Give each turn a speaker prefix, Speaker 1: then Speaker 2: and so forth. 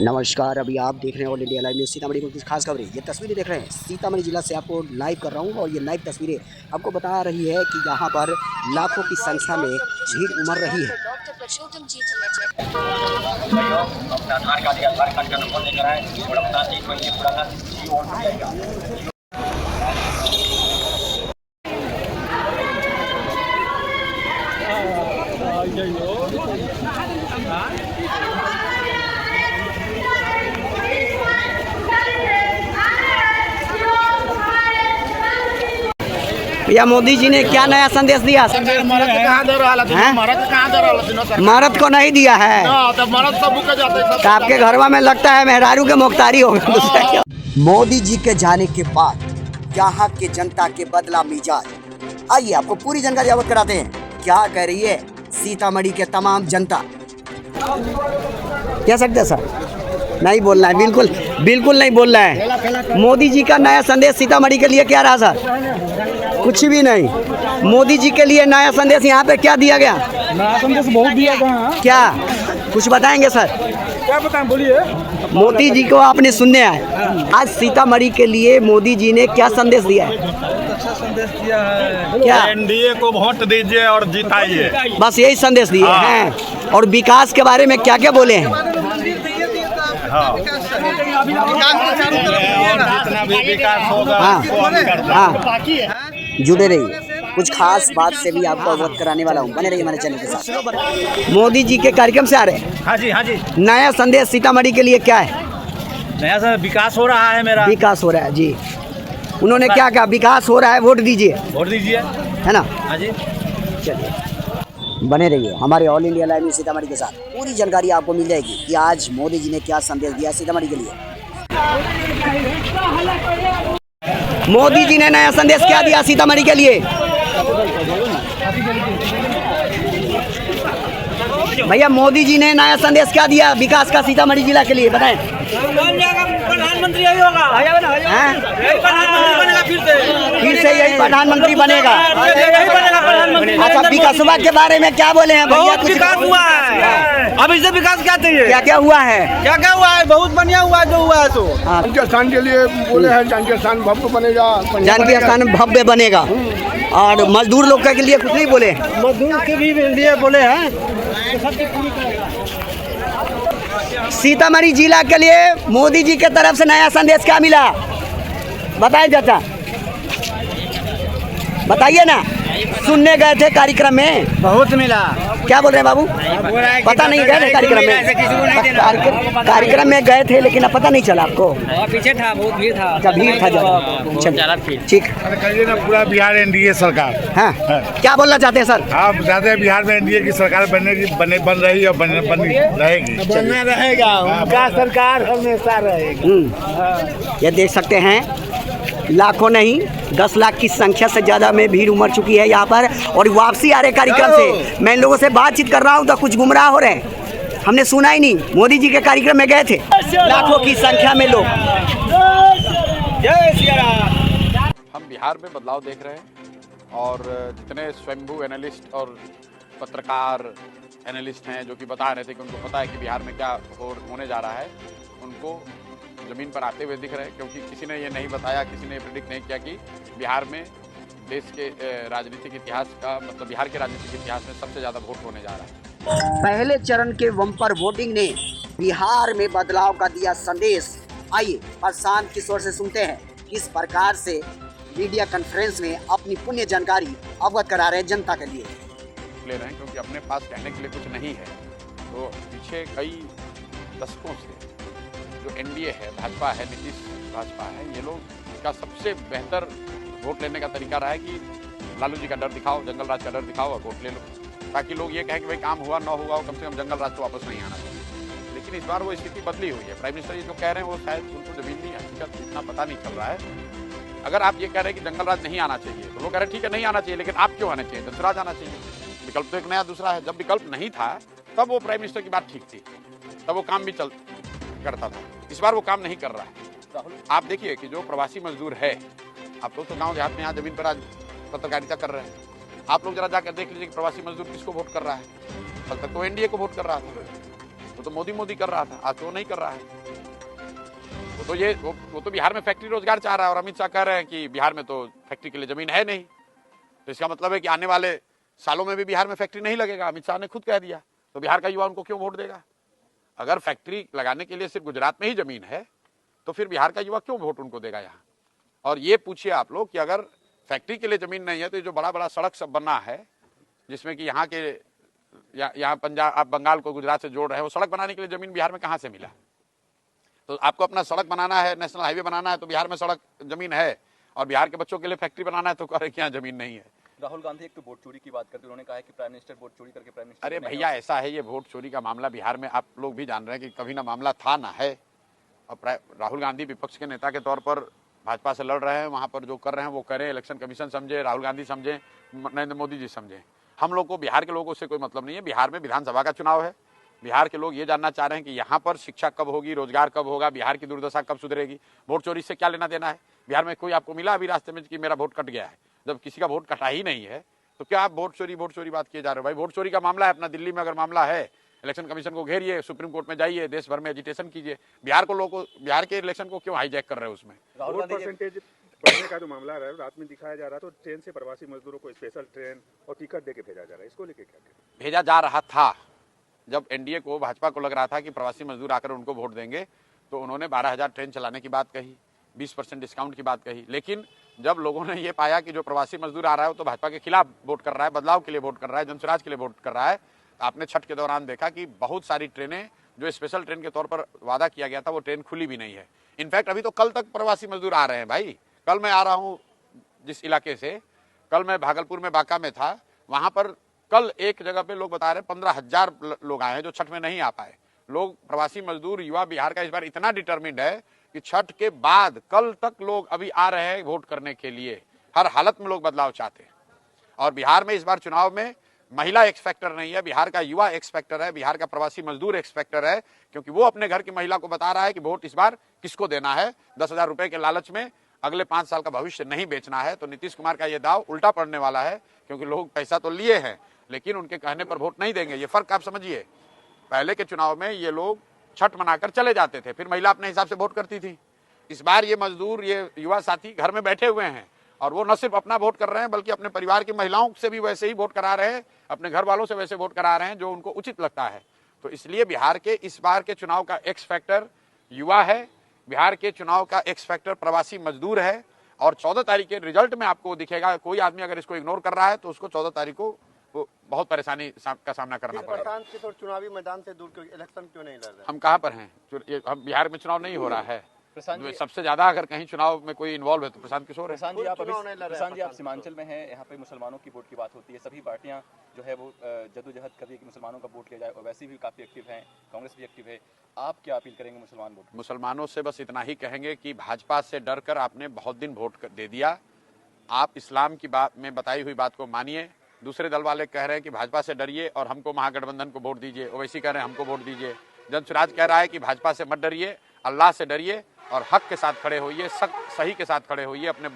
Speaker 1: नमस्कार, अभी आप देख रहे हैं all India live news Sitamarhi को कुछ खास खबरें। ये तस्वीरें देख रहे हैं सीतामढ़ी जिला से आपको लाइव कर रहा हूं और ये लाइव तस्वीरें आपको बता रही है कि यहां पर लाखों की संख्या में भीड़ उमड़ रही है। भैया, मोदी जी ने क्या नया संदेश दिया? मरद को नहीं दिया है तो आपके घरवा में लगता है मेहरारू के मुख्तारी हो गए। मोदी जी के जाने के बाद यहाँ के जनता के बदला मिजाज। आइए आपको पूरी जानकारी अवगत कराते हैं क्या कह रही है सीतामढ़ी के तमाम जनता। कह सकते सर? नहीं बोलना है, बिल्कुल बिल्कुल नहीं बोलना है। मोदी जी का नया संदेश सीतामढ़ी के लिए क्या रहा सर? कुछ भी नहीं। मोदी जी के लिए नया संदेश यहाँ पे क्या दिया गया?
Speaker 2: नया संदेश बहुत दिया गया।
Speaker 1: क्या कुछ बताएंगे सर?
Speaker 2: क्या बताएं, बोलिए।
Speaker 1: मोदी जी को आपने सुनने आए, आज सीतामढ़ी के लिए मोदी जी ने क्या संदेश दिया है?
Speaker 2: अच्छा संदेश दिया है।
Speaker 1: क्या?
Speaker 3: एनडीए को वोट दीजिए और जिताइए,
Speaker 1: बस यही संदेश दिए हैं। और विकास के बारे में क्या क्या बोले हैं?
Speaker 3: जितना भी विकास होगा उसको हम कर देंगे।
Speaker 1: हाँ, जुड़े रहिए, कुछ खास बात से भी आपको अवगत कराने वाला हूँ। बने रहिए हमारे चैनल के साथ। मोदी जी के कार्यक्रम से आ रहे हैं।
Speaker 3: हाँ जी, हाँ जी।
Speaker 1: नया संदेश सीतामढ़ी के लिए क्या है?
Speaker 3: नया सर विकास हो रहा है, मेरा
Speaker 1: विकास हो रहा है जी। उन्होंने क्या कहा? विकास हो रहा है, वोट दीजिए,
Speaker 3: वोट दीजिए,
Speaker 1: है ना?
Speaker 3: हाँ जी।
Speaker 1: चलिए बने रहिए हमारे all India live news Sitamarhi के साथ। पूरी जानकारी आपको मिल जाएगी कि आज मोदी जी ने क्या संदेश दिया सीतामढ़ी के लिए। मोदी जी ने नया संदेश क्या दिया सीतामढ़ी के लिए? भैया, मोदी जी ने नया संदेश क्या दिया विकास का सीतामढ़ी जिला के लिए? बताएं।
Speaker 2: प्रधानमंत्री यही होगा,
Speaker 1: फिर से यही प्रधानमंत्री बनेगा। अच्छा, विकासवा के बारे में क्या बोले हैं भैया?
Speaker 2: बहुत विकास हुआ है। अब इससे विकास क्या चाहिए?
Speaker 1: क्या क्या हुआ है?
Speaker 2: क्या क्या हुआ है? बहुत बढ़िया हुआ है जो हुआ है। तो
Speaker 1: हाँ,
Speaker 4: जानकी स्थान के लिए बोले हैं, जानकी स्थान भव्य बनेगा।
Speaker 1: जानकी स्थान भव्य बनेगा। और मजदूर लोग के लिए कुछ नहीं बोले?
Speaker 2: मजदूर के भी लिए बोले हैं।
Speaker 1: सीतामढ़ी जिला के लिए मोदी जी के तरफ से नया संदेश क्या मिला? बताएं चाचा, बताइए ना। सुनने गए थे कार्यक्रम में?
Speaker 2: बहुत मिला।
Speaker 1: क्या बोल रहे हैं बाबू? पता नहीं गए थे कार्यक्रम में? कार्यक्रम में गए थे लेकिन अब पता नहीं चला आपको?
Speaker 2: पीछे था, बहुत भीड़ था।
Speaker 1: अच्छा, भीड़ था ज़्यादा। ठीक।
Speaker 3: कहिए ना, पूरा बिहार एनडीए सरकार।
Speaker 1: हाँ, क्या बोलना चाहते हैं सर?
Speaker 3: आप चाहते हैं बिहार में एनडीए की सरकार बन रही और बन रहेगी,
Speaker 2: बनना रहेगा। उनका सरकार हमेशा रहेगी।
Speaker 1: ये देख सकते हैं, लाखों नहीं 10 लाख की संख्या से ज़्यादा में भीड़ उमड़ चुकी है यहाँ पर। और वापसी आ रहे कार्यक्रम से मैं इन लोगों से बातचीत कर रहा हूँ तो कुछ गुमराह हो रहे हैं। हमने सुना ही नहीं, मोदी जी के कार्यक्रम में गए थे, लाखों की संख्या में लोग।
Speaker 5: हम बिहार में बदलाव देख रहे हैं और जितने स्वयंभू एनालिस्ट और पत्रकार एनालिस्ट हैं जो कि बता रहे थे कि उनको पता है कि बिहार में क्या होने जा रहा है, उनको ज़मीन पर आते हुए दिख रहे हैं। क्योंकि किसी ने ये नहीं बताया, किसी ने प्रेडिक्ट नहीं किया कि बिहार में देश के राजनीतिक इतिहास का मतलब बिहार के राजनीतिक इतिहास में सबसे ज़्यादा वोट होने जा रहा है।
Speaker 1: पहले चरण के बम्पर वोटिंग ने बिहार में बदलाव का दिया संदेश। आइए प्रशांत किशोर से सुनते हैं किस प्रकार से मीडिया कॉन्फ्रेंस में अपनी पुण्य जानकारी अवगत करा रहे जनता के लिए।
Speaker 5: ले रहे हैं क्योंकि अपने पास कहने के लिए कुछ नहीं है। तो पीछे कई दशकों से जो एनडीए है, भाजपा है, नीतीश भाजपा है, ये लोग का सबसे बेहतर वोट लेने का तरीका रहा है कि लालू जी का डर दिखाओ, जंगल राज का डर दिखाओ और वोट ले लो, ताकि लोग ये कहें कि भाई काम हुआ ना हुआ, कम से कम जंगल राज तो वापस नहीं आना चाहिए। लेकिन इस बार वो स्थिति बदली हुई है। प्राइम मिनिस्टर ये जो कह रहे हैं वो शायद उनको जमीन नहीं हकीकत इतना पता नहीं चल रहा है। अगर आप ये कह रहे हैं कि जंगल राज नहीं आना चाहिए तो वो कह रहे हैं ठीक है नहीं आना चाहिए, लेकिन आप क्यों आना चाहिए? दंतराज आना चाहिए। विकल्प तो एक नया दूसरा है। जब विकल्प नहीं था तब वो प्राइम मिनिस्टर की बात ठीक थी, तब वो काम भी करता था। इस बार वो काम नहीं कर रहा है। आप देखिए कि जो प्रवासी मजदूर है, आप लोग तो गांव देहात में यहाँ जमीन पर आज पत्रकारिता कर रहे हैं। आप लोग जरा जाकर देख लीजिए कि प्रवासी मजदूर किसको वोट कर रहा है। कल तक तो एनडीए को वोट कर रहा था। वो तो मोदी मोदी कर रहा था, आज तो वो नहीं कर रहा है। वो तो बिहार में फैक्ट्री रोजगार चाह रहा है और अमित शाह कह रहे हैं कि बिहार में तो फैक्ट्री के लिए जमीन है नहीं। तो इसका मतलब है कि आने वाले सालों में भी बिहार में फैक्ट्री नहीं लगेगा, अमित शाह ने खुद कह दिया। तो बिहार का युवा उनको क्यों वोट देगा? अगर फैक्ट्री लगाने के लिए सिर्फ गुजरात में ही जमीन है तो फिर बिहार का युवा क्यों वोट उनको देगा यहाँ? और ये पूछिए आप लोग कि अगर फैक्ट्री के लिए जमीन नहीं है तो जो बड़ा बड़ा सड़क सब बना है, जिसमें कि यहाँ के यहाँ पंजाब, आप बंगाल को गुजरात से जोड़ रहे हैं, वो सड़क बनाने के लिए जमीन बिहार में कहाँ से मिला? तो आपको अपना सड़क बनाना है, नेशनल हाईवे बनाना है तो बिहार में सड़क जमीन है, और बिहार के बच्चों के लिए फैक्ट्री बनाना है तो कह रहे कि यहाँ जमीन नहीं है।
Speaker 6: राहुल गांधी एक तो वोट चोरी की बात करते, उन्होंने कहा है कि प्राइम मिनिस्टर वोट चोरी करके प्राइम मिनिस्टर।
Speaker 5: अरे भैया, ऐसा है, ये वोट चोरी का मामला बिहार में आप लोग भी जान रहे हैं कि कभी ना मामला था ना है। और राहुल गांधी विपक्ष के नेता के तौर पर भाजपा से लड़ रहे हैं, वहाँ पर जो कर रहे हैं वो करें, इलेक्शन कमीशन समझे, राहुल गांधी समझे, नरेंद्र मोदी जी समझे। हम लोग को, बिहार के लोगों से कोई मतलब नहीं है। बिहार में विधानसभा का चुनाव है, बिहार के लोग ये जानना चाह रहे हैं कि यहाँ पर शिक्षा कब होगी, रोजगार कब होगा, बिहार की दुर्दशा कब सुधरेगी। वोट चोरी से क्या लेना देना है? बिहार में कोई आपको मिला अभी रास्ते में कि मेरा वोट कट गया है? जब किसी का वोट कटा ही नहीं है तो क्या आप वोट चोरी बात किए जा रहे हो? भाई, वोट चोरी का मामला है अपना दिल्ली में, अगर मामला है इलेक्शन कमीशन को घेरिए, सुप्रीम कोर्ट में जाइए, देश भर में एजिटेशन कीजिए। बिहार के इलेक्शन को क्यों हाईजैक कर रहे हो? उसमें
Speaker 6: राहुल
Speaker 7: परसेंटेज बढ़ने का जो मामला है रात में दिखाया जा रहा, तो ट्रेन से प्रवासी मजदूरों को स्पेशल ट्रेन और टिकट देके भेजा जा रहा है, इसको लेके क्या कहें?
Speaker 5: भेजा जा रहा था। जब एनडीए को, भाजपा को लग रहा था कि प्रवासी मजदूर आकर उनको वोट देंगे तो उन्होंने 12,000 ट्रेन चलाने की बात कही, 20% डिस्काउंट की बात कही। लेकिन जब लोगों ने ये पाया कि जो प्रवासी मजदूर आ रहा है वो तो भाजपा के खिलाफ वोट कर रहा है, बदलाव के लिए वोट कर रहा है, जनसुराज के लिए वोट कर रहा है, तो आपने छठ के दौरान देखा कि बहुत सारी ट्रेनें जो स्पेशल ट्रेन के तौर पर वादा किया गया था वो ट्रेन खुली भी नहीं है। इनफैक्ट अभी तो कल तक प्रवासी मजदूर आ रहे हैं। भाई, कल मैं आ रहा हूँ जिस इलाके से, कल मैं भागलपुर में बांका में था, वहां पर कल एक जगह पे लोग बता रहे 15,000 लोग आए हैं जो छठ में नहीं आ पाए। लोग, प्रवासी मजदूर, युवा बिहार का इस बार इतना डिटर्मिन्ड है कि छठ के बाद कल तक लोग अभी आ रहे हैं वोट करने के लिए। हर हालत में लोग बदलाव चाहते हैं। और बिहार में इस बार चुनाव में महिला एक्स फैक्टर नहीं है, बिहार का युवा एक्स फैक्टर है, बिहार का प्रवासी मजदूर एक्स फैक्टर है, क्योंकि वो अपने घर की महिला को बता रहा है कि वोट इस बार किसको देना है। 10,000 रुपए के लालच में अगले 5 साल का भविष्य नहीं बेचना है। तो नीतीश कुमार का ये दाव उल्टा पड़ने वाला है, क्योंकि लोग पैसा तो लिए हैं लेकिन उनके कहने पर वोट नहीं देंगे। ये फर्क आप समझिए। पहले के चुनाव में ये लोग छठ मनाकर चले जाते थे, फिर महिला अपने हिसाब से वोट करती थी। इस बार ये मजदूर, ये युवा साथी घर में बैठे हुए हैं और वो न सिर्फ अपना वोट कर रहे हैं बल्कि अपने परिवार की महिलाओं से भी वैसे ही वोट करा रहे हैं, अपने घर वालों से वैसे वोट करा रहे हैं जो उनको उचित लगता है। तो इसलिए बिहार के इस बार के चुनाव का एक्स फैक्टर युवा है, बिहार के चुनाव का एक्स फैक्टर प्रवासी मजदूर है। और 14 तारीख के रिजल्ट में आपको दिखेगा, कोई आदमी अगर इसको इग्नोर कर रहा है तो उसको 14 तारीख को बहुत परेशानी का सामना करना पड़ेगा।
Speaker 2: चुनावी मैदान से दूर इलेक्शन क्यों नहीं लड़ रहे?
Speaker 5: हम कहाँ पर हैं? हम बिहार में चुनाव नहीं हो रहा है। सबसे ज्यादा अगर कहीं चुनाव में कोई इन्वॉल्व है तो प्रशांत किशोर है।
Speaker 6: प्रशांत जी, आप सीमांचल में हैं, यहाँ पे मुसलमानों की वोट की बात होती है, सभी पार्टियां जो है वो जद्दोजहद कर रही है कि मुसलमानों का वोट लिया जाए, और वैसे भी काफी एक्टिव हैं, कांग्रेस भी एक्टिव है। आप क्या अपील करेंगे मुसलमान वोट?
Speaker 5: मुसलमानों से बस इतना ही कहेंगे कि भाजपा से डर कर आपने बहुत दिन वोट दे दिया। आप इस्लाम की बात में बताई हुई बात को मानिए। दूसरे दल वाले कह रहे हैं कि भाजपा से डरिए और हमको महागठबंधन को वोट दीजिए, ओवैसी कह रहे हैं हमको वोट दीजिए। जनसुराज कह रहा है कि भाजपा से मत डरिए, अल्लाह से डरिए और हक के साथ खड़े होइए, सही के साथ खड़े होइए, अपने